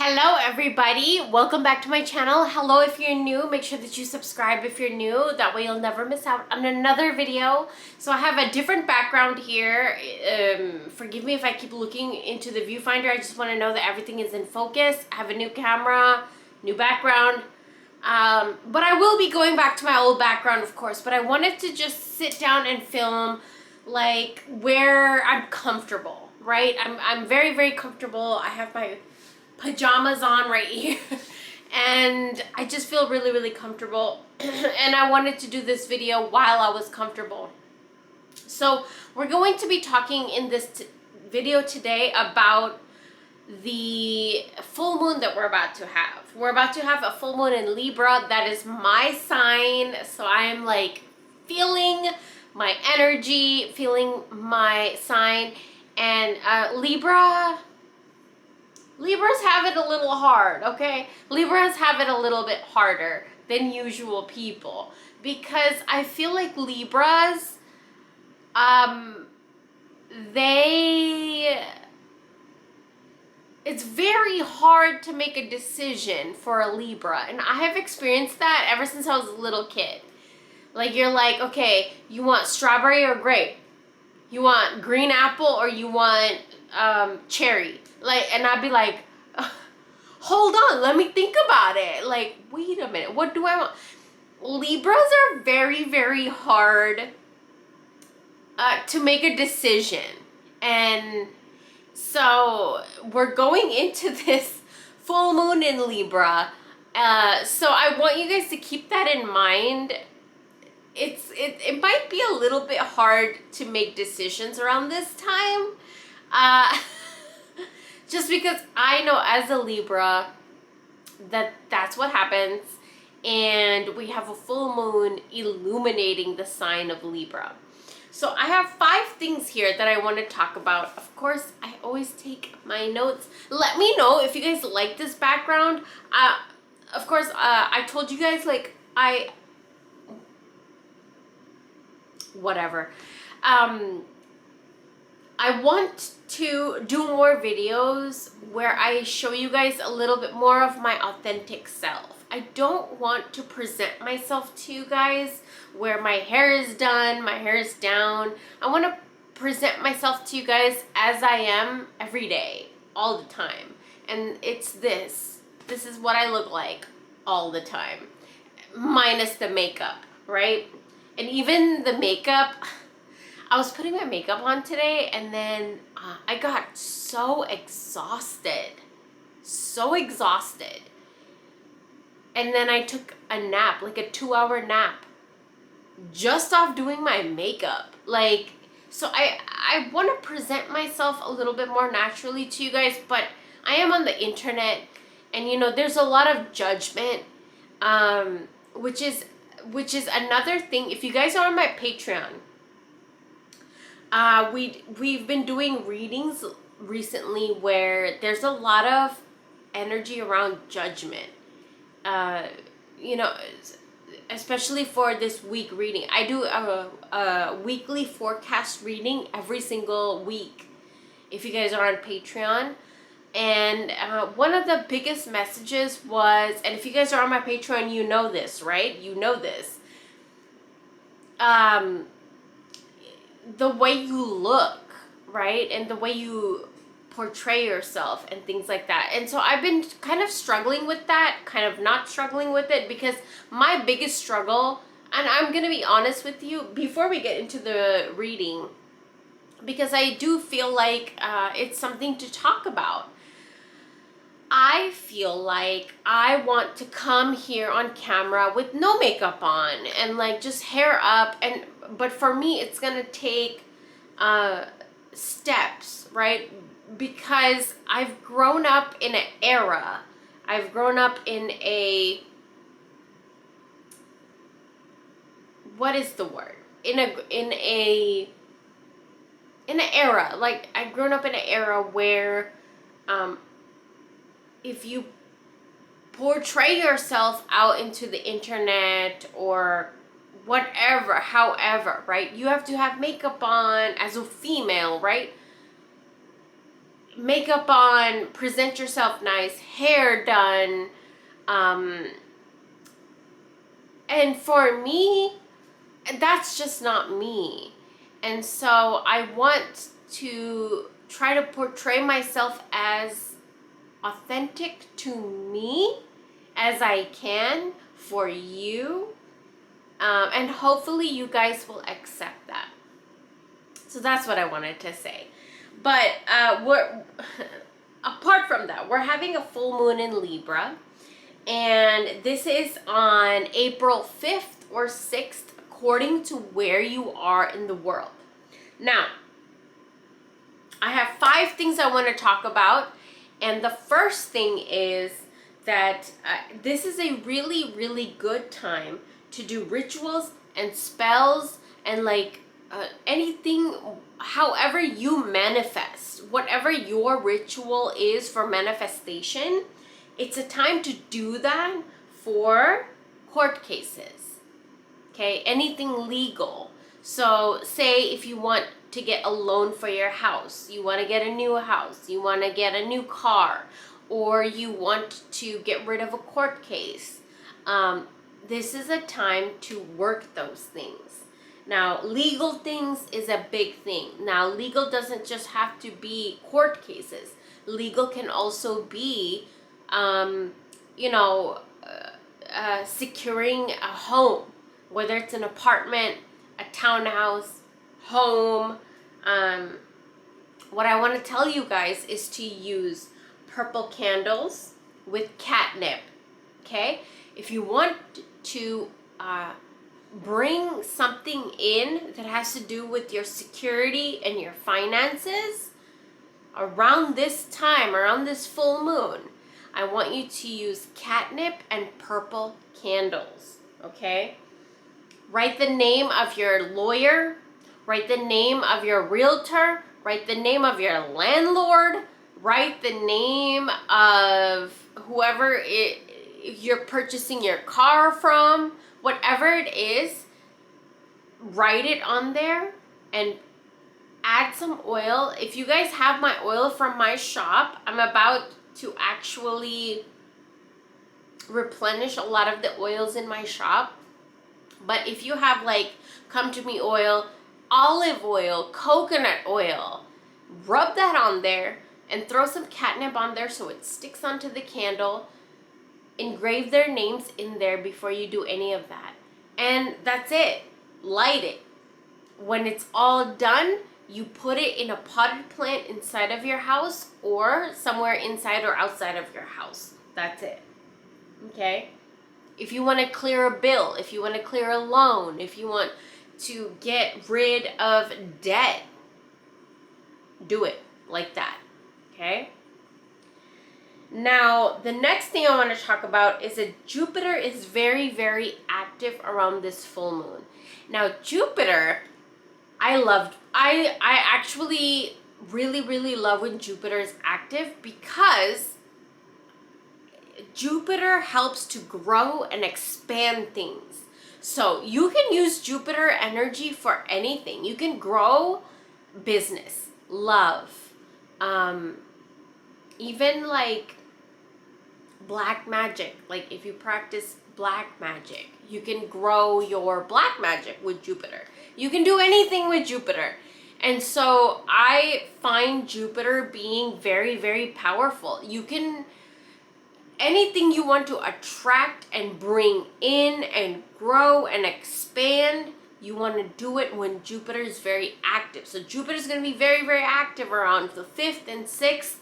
Hello everybody, welcome back to my channel. Hello if you're new, make sure that you subscribe if you're new, that way you'll never miss out on another video. So I have a different background here. Forgive me if I keep looking into the viewfinder, I just want to know that everything is in focus. I have a new camera, new background, but I will be going back to my old background of course, but I wanted to just sit down and film like where I'm comfortable, right? I'm very comfortable. I have my pajamas on right here and I just feel really comfortable and I wanted to do this video while I was comfortable. So we're going to be talking in this video today about the full moon that we're about to have. We're about to have a full moon in Libra. That is my sign, so I am like feeling my energy, feeling my sign, and Libras have it a little hard, okay? Libras have it a little bit harder than usual people because I feel like Libras, it's very hard to make a decision for a Libra. And I have experienced that ever since I was a little kid. Like you're like, okay, you want strawberry or grape? You want green apple or you want cherry? Like, and I'd be like, hold on, let me think about it. Like, wait a minute, what do I want? Libras are very hard to make a decision. And so we're going into this full moon in Libra. So I want you guys to keep that in mind. It might be a little bit hard to make decisions around this time. Just because I know as a Libra that's what happens, and we have a full moon illuminating the sign of Libra. So I have 5 things here that I want to talk about. Of course, I always take my notes. Let me know if you guys like this background. Of course, I told you guys like whatever. I want to do more videos where I show you guys a little bit more of my authentic self. I don't want to present myself to you guys where my hair is done, my hair is down. I want to present myself to you guys as I am every day, all the time. And it's this. This is what I look like all the time, minus the makeup, right? And even the makeup, I was putting my makeup on today and then I got so exhausted. And then I took a nap, like a 2-hour nap, just off doing my makeup. Like, so I want to present myself a little bit more naturally to you guys, but I am on the internet and you know, there's a lot of judgment, which is another thing. If you guys are on my Patreon, we've been doing readings recently where there's a lot of energy around judgment. You know, especially for this week reading. I do a weekly forecast reading every single week if you guys are on Patreon. And one of the biggest messages was, and if you guys are on my Patreon, you know this, right? You know this. The way you look, right? And the way you portray yourself and things like that. And so I've been kind of struggling with that, kind of not struggling with it, because my biggest struggle, and I'm going to be honest with you before we get into the reading, because I do feel like it's something to talk about. I feel like I want to come here on camera with no makeup on and like just hair up, but for me it's gonna take steps, right? Because I've grown up in an era. I've grown up in a, what is the word? In an era. Like I've grown up in an era where if you portray yourself out into the internet or whatever, however, right? You have to have makeup on as a female, right? makeup on, present yourself nice, hair done. And for me, that's just not me. And so I want to try to portray myself as authentic to me as I can for you. And hopefully you guys will accept that. So that's what I wanted to say. But we're apart from that, we're having a full moon in Libra. And this is on April 5th or 6th, according to where you are in the world. Now, I have 5 things I want to talk about. And the first thing is that this is a really, really good time to do rituals and spells and like anything, however you manifest, whatever your ritual is for manifestation. It's a time to do that for court cases, okay? Anything legal. So say if you want to get a loan for your house, you want to get a new house, you want to get a new car, or you want to get rid of a court case. This is a time to work those things. Now, legal things is a big thing. Now, legal doesn't just have to be court cases. Legal can also be securing a home, whether it's an apartment, a townhouse, home. What I want to tell you guys is to use purple candles with catnip, okay? If you want to bring something in that has to do with your security and your finances, around this time, around this full moon, I want you to use catnip and purple candles, okay? Write the name of your lawyer, write the name of your realtor, write the name of your landlord, write the name of whoever you're purchasing your car from, whatever it is, write it on there and add some oil. If you guys have my oil from my shop, I'm about to actually replenish a lot of the oils in my shop. But if you have like Come To Me oil, olive oil, coconut oil, rub that on there and throw some catnip on there so it sticks onto the candle. Engrave their names in there before you do any of that. And that's it. Light it. When it's all done, you put it in a potted plant inside of your house or somewhere inside or outside of your house. That's it. Okay? If you want to clear a bill, if you want to clear a loan, if you want to get rid of debt, do it like that. Okay? Now, the next thing I want to talk about is that Jupiter is very, very active around this full moon. Now, Jupiter, I actually really, really love when Jupiter is active because Jupiter helps to grow and expand things. So you can use Jupiter energy for anything. You can grow business, love, even like black magic. Like if you practice black magic, you can grow your black magic with Jupiter. You can do anything with Jupiter. And so I find Jupiter being very, very powerful. You can, anything you want to attract and bring in and grow and expand, you want to do it when Jupiter is very active. So Jupiter is going to be very, very active around the 5th and 6th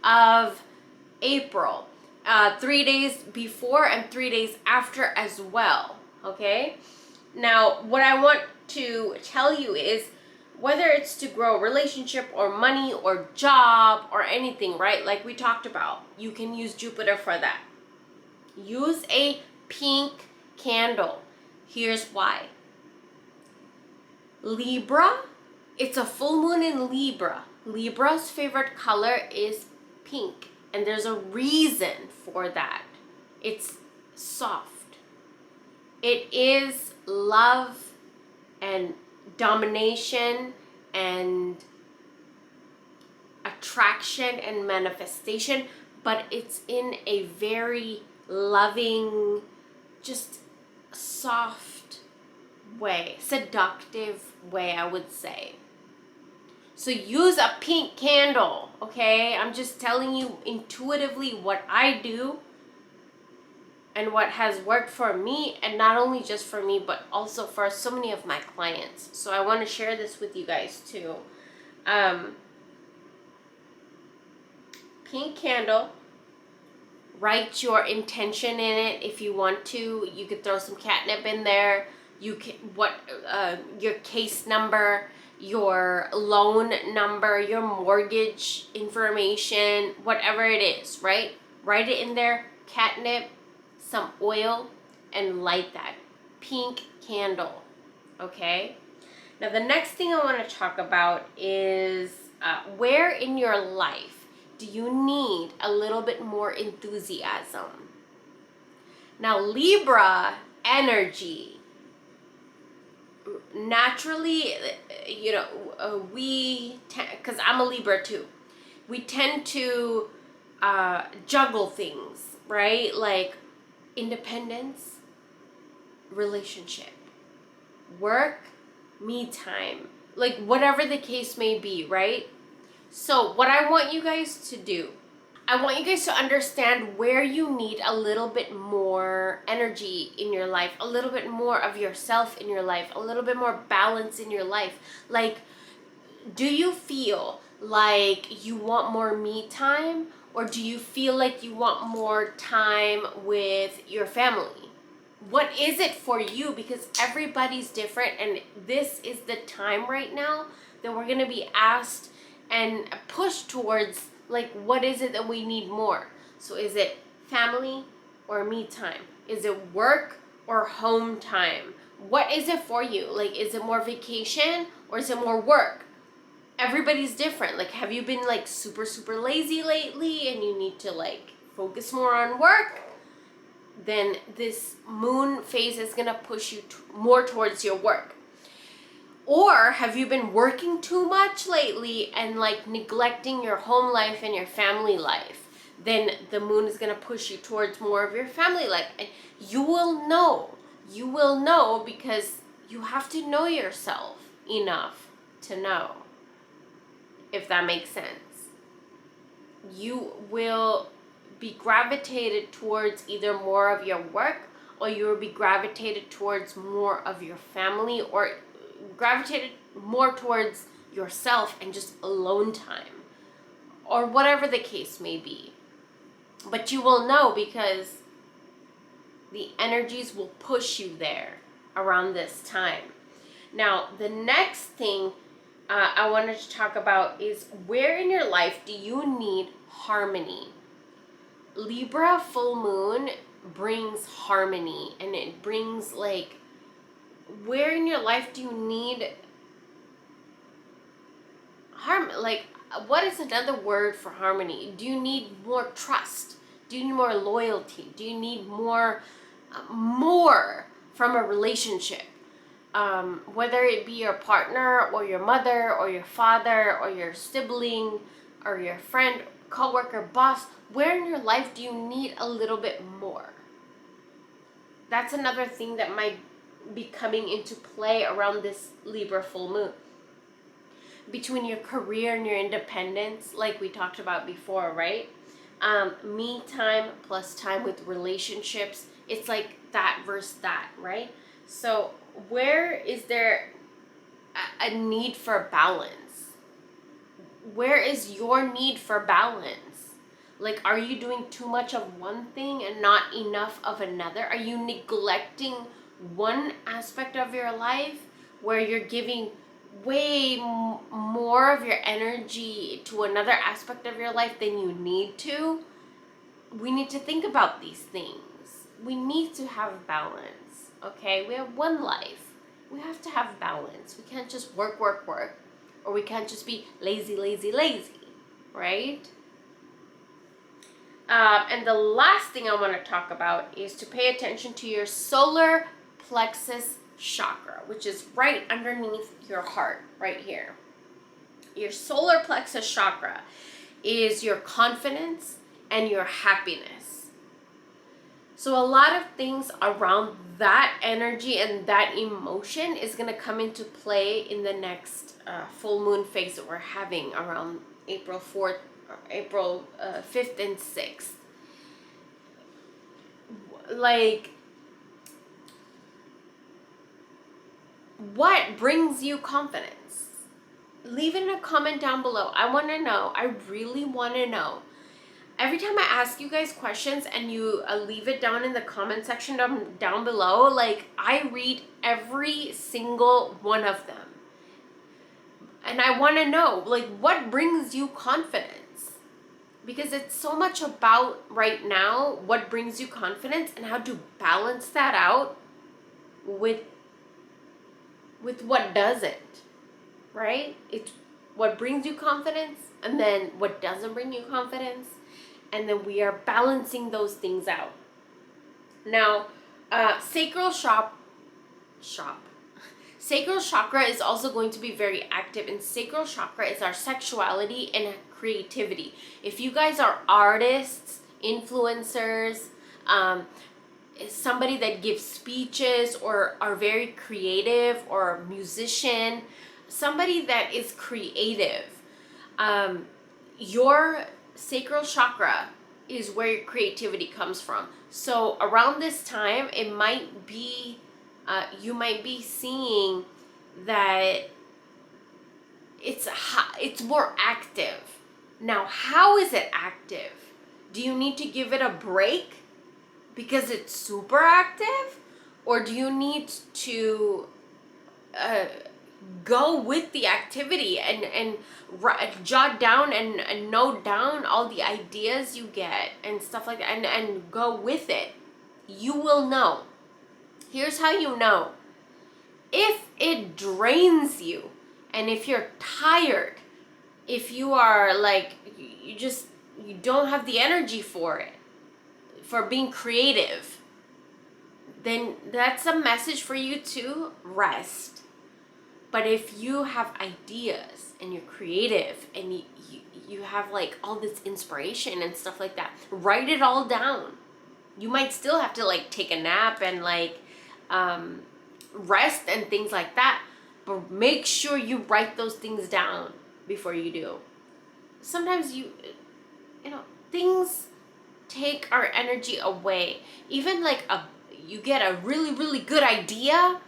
of April. 3 days before and 3 days after as well. Okay? Now, what I want to tell you is whether it's to grow a relationship or money or job or anything, right? Like we talked about, you can use Jupiter for that. Use a pink candle. Here's why. Libra, it's a full moon in Libra. Libra's favorite color is pink. And there's a reason for that. It's soft. It is love and domination and attraction and manifestation, but it's in a very loving, just soft way, seductive way, I would say. So use a pink candle, okay? I'm just telling you intuitively what I do and what has worked for me, and not only just for me, but also for so many of my clients. So I want to share this with you guys too. Pink candle. Write your intention in it if you want to. You could throw some catnip in there. You can your case number, your loan number, your mortgage information, whatever it is, right? Write it in there, catnip, some oil, and light that pink candle, okay? Now the next thing I want to talk about is where in your life do you need a little bit more enthusiasm? Now Libra energy, naturally, you know, because I'm a Libra too, we tend to juggle things, right? Like independence, relationship, work, me time, like whatever the case may be, right? So what I want you guys to do, I want you guys to understand where you need a little bit more energy in your life, a little bit more of yourself in your life, a little bit more balance in your life. Like, do you feel like you want more me time, or do you feel like you want more time with your family? What is it for you? Because everybody's different, and this is the time right now that we're going to be asked and pushed towards, like, what is it that we need more? So is it family or me time? Is it work or home time? What is it for you? Like, is it more vacation or is it more work? Everybody's different. Like, have you been like super lazy lately and you need to like focus more on work? Then this moon phase is gonna push you more towards your work. Or have you been working too much lately and like neglecting your home life and your family life? Then the moon is gonna push you towards more of your family life. And you will know because you have to know yourself enough to know, if that makes sense. You will be gravitated towards either more of your work, or you will be gravitated towards more of your family, or gravitated more towards yourself and just alone time, or whatever the case may be. But you will know because the energies will push you there around this time. Now, the next thing I wanted to talk about is where in your life do you need harmony? Libra full moon brings harmony, and it brings like, where in your life do you need like, what is another word for harmony? Do you need more trust? Do you need more loyalty? Do you need more from a relationship? Whether it be your partner or your mother or your father or your sibling or your friend, coworker, boss, where in your life do you need a little bit more? That's another thing that might be coming into play around this Libra full moon. Between your career and your independence, like we talked about before, right? Me time plus time with relationships, it's like that versus that, right? So where is there a need for balance? Where is your need for balance? Like, are you doing too much of one thing and not enough of another? Are you neglecting one aspect of your life where you're giving way more of your energy to another aspect of your life than you need to? We need to think about these things. We need to have balance, okay? We have one life. We have to have balance. We can't just work, or we can't just be lazy, right? And the last thing I want to talk about is to pay attention to your solar plexus chakra, which is right underneath your heart, right here. Your solar plexus chakra is your confidence and your happiness. So a lot of things around that energy and that emotion is going to come into play in the next full moon phase that we're having around April 4th, April 5th and 6th. Like, what brings you confidence? Leave it in a comment down below. I want to know. I really want to know. Every time I ask you guys questions and you leave it down in the comment section down below, like, I read every single one of them. And I want to know, like, what brings you confidence? Because it's so much about right now what brings you confidence and how to balance that out with what doesn't, right? It's what brings you confidence and then what doesn't bring you confidence. And then we are balancing those things out. Now, sacral chakra is also going to be very active, and sacral chakra is our sexuality and creativity. If you guys are artists, influencers, somebody that gives speeches or are very creative, or a musician, somebody that is creative, your sacral chakra is where your creativity comes from. So around this time, it might be, you might be seeing that it's more active. Now, how is it active? Do you need to give it a break because it's super active? Or do you need to go with the activity and jot down and note down all the ideas you get and stuff like that, and go with it? You will know. Here's how you know. If it drains you, and if you're tired, if you are like, you don't have the energy for it, for being creative, then that's a message for you to rest. But if you have ideas and you're creative and you have like all this inspiration and stuff like that, write it all down. You might still have to like take a nap and like rest and things like that, but make sure you write those things down before you do. Sometimes you know, things take our energy away. Even like you get a really, really good idea,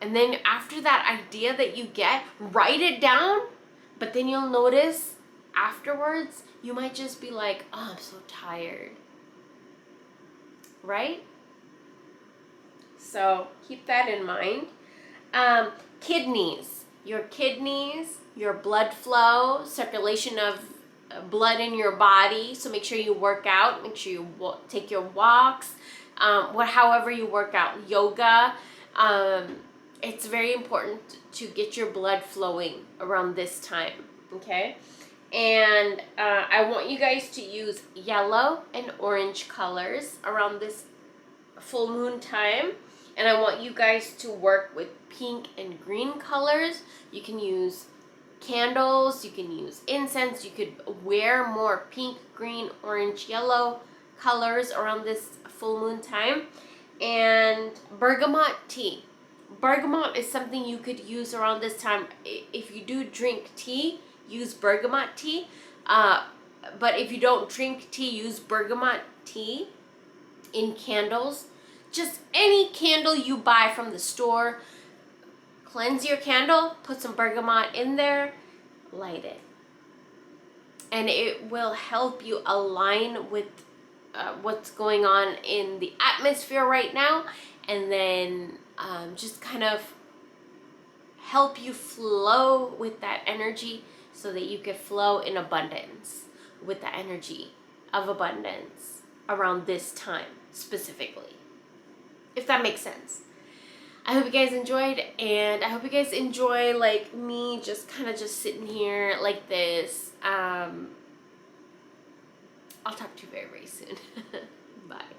and then after that idea that you get, write it down, but then you'll notice afterwards, you might just be like, oh, I'm so tired. Right? So keep that in mind. Kidneys, your blood flow, circulation of blood in your body. So make sure you work out, make sure you take your walks, however you work out, yoga. It's very important to get your blood flowing around this time, okay? And I want you guys to use yellow and orange colors around this full moon time. And I want you guys to work with pink and green colors. You can use candles, you can use incense, you could wear more pink, green, orange, yellow colors around this full moon time. And bergamot tea. Bergamot is something you could use around this time. If you do drink tea, use bergamot tea. But if you don't drink tea, use bergamot tea in candles. Just any candle you buy from the store, cleanse your candle, put some bergamot in there, light it. And it will help you align with what's going on in the atmosphere right now, and then just kind of help you flow with that energy so that you can flow in abundance with the energy of abundance around this time specifically. If that makes sense. I hope you guys enjoyed, and I hope you guys enjoy like me just kind of just sitting here like this. I'll talk to you very, very soon. Bye.